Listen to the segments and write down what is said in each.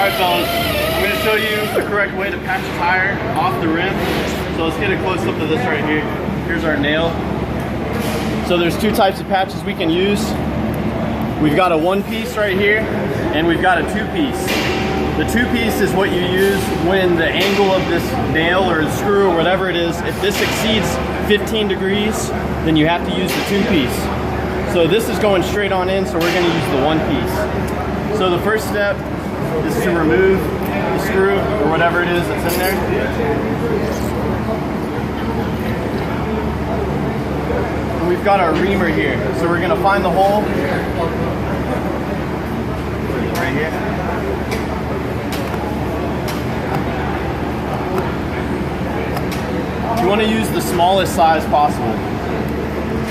Alright fellas, I'm going to show you the correct way to patch a tire off the rim. So let's get a close up of this right here. Here's our nail. So there's two types of patches we can use. We've got a one piece right here, and we've got a two piece. The two piece is what you use when the angle of this nail or screw or whatever it is, if this exceeds 15 degrees, then you have to use the two piece. So this is going straight on in, so we're going to use the one piece. So the first step is to remove the screw or whatever it is that's in there. And we've got our reamer here. So we're going to find the hole right here. You want to use the smallest size possible.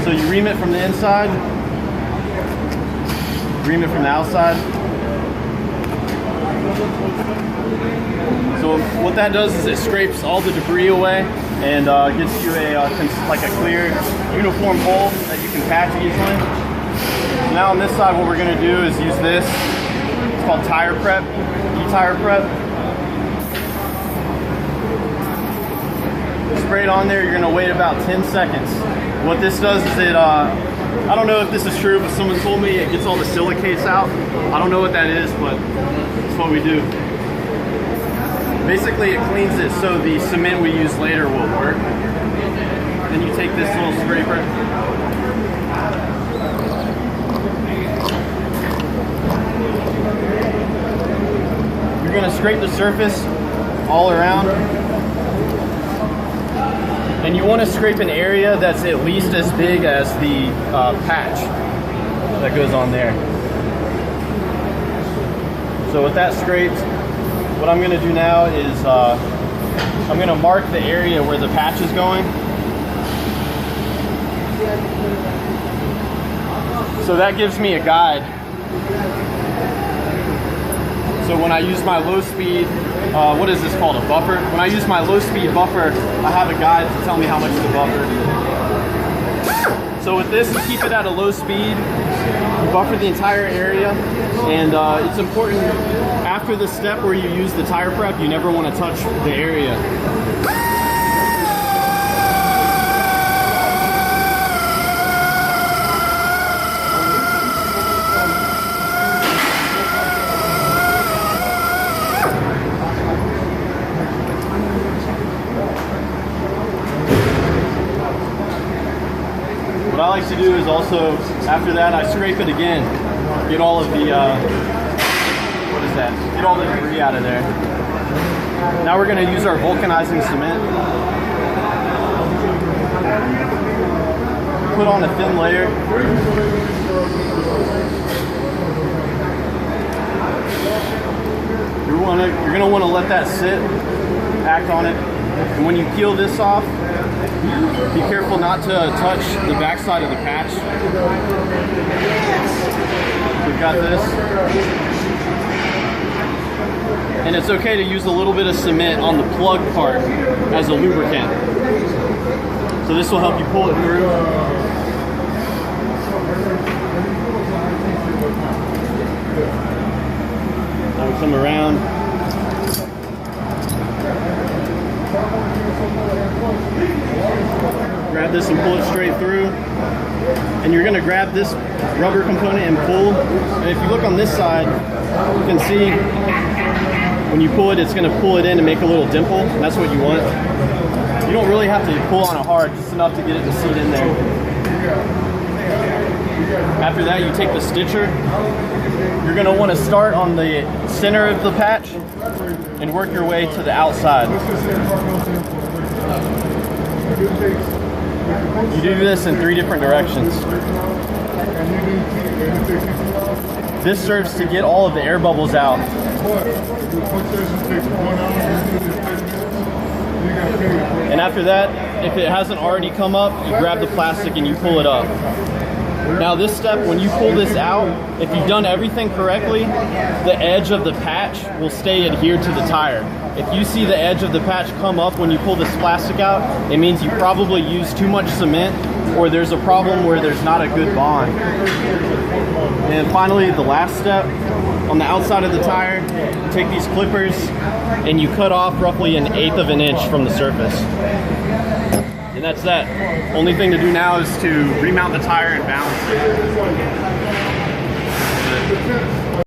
So you ream it from the inside, ream it from the outside. So what that does is it scrapes all the debris away and gets you like a clear, uniform hole that you can patch easily. So now on this side, what we're going to do is use this. It's called tire prep, e-tire prep. Spray it on there. You're going to wait about 10 seconds. What this does is it, I don't know if this is true, but someone told me it gets all the silicates out. I don't know what that is, but it's what we do. Basically, it cleans it so the cement we use later will work. Then you take this little scraper. You're going to scrape the surface all around. And you want to scrape an area that's at least as big as the patch that goes on there. So with that scraped, what I'm going to do now is I'm going to mark the area where the patch is going. So that gives me a guide. So when I use my low speed, what is this called, a buffer? When I use my low speed buffer, I have a guide to tell me how much to buffer. So with this, you keep it at a low speed, you buffer the entire area, and it's important after the step where you use the tire prep, you never want to touch the area. What I like to do is also, after that, I scrape it again. Get all of the, what is that? Get all the debris out of there. Now we're going to use our vulcanizing cement. Put on a thin layer. You're going to want to let that sit, act on it. And when you peel this off, be careful not to touch the backside of the patch. We've got this. And it's okay to use a little bit of cement on the plug part as a lubricant. So this will help you pull it through. Now we come around. Grab this and pull it straight through. And you're going to grab this rubber component and pull. And if you look on this side, you can see when you pull it, it's going to pull it in and make a little dimple. And that's what you want. You don't really have to pull on it hard, just enough to get it to seat in there. After that, you take the stitcher. You're going to want to start on the center of the patch and work your way to the outside. You do this in 3 different directions. This serves to get all of the air bubbles out. And after that, if it hasn't already come up, you grab the plastic and you pull it up. Now this step, when you pull this out, if you've done everything correctly, the edge of the patch will stay adhered to the tire. If you see the edge of the patch come up when you pull this plastic out, it means you probably used too much cement or there's a problem where there's not a good bond. And finally, the last step, on the outside of the tire, you take these clippers and you cut off roughly 1/8 of an inch from the surface. And that's that. Only thing to do now is to remount the tire and balance it.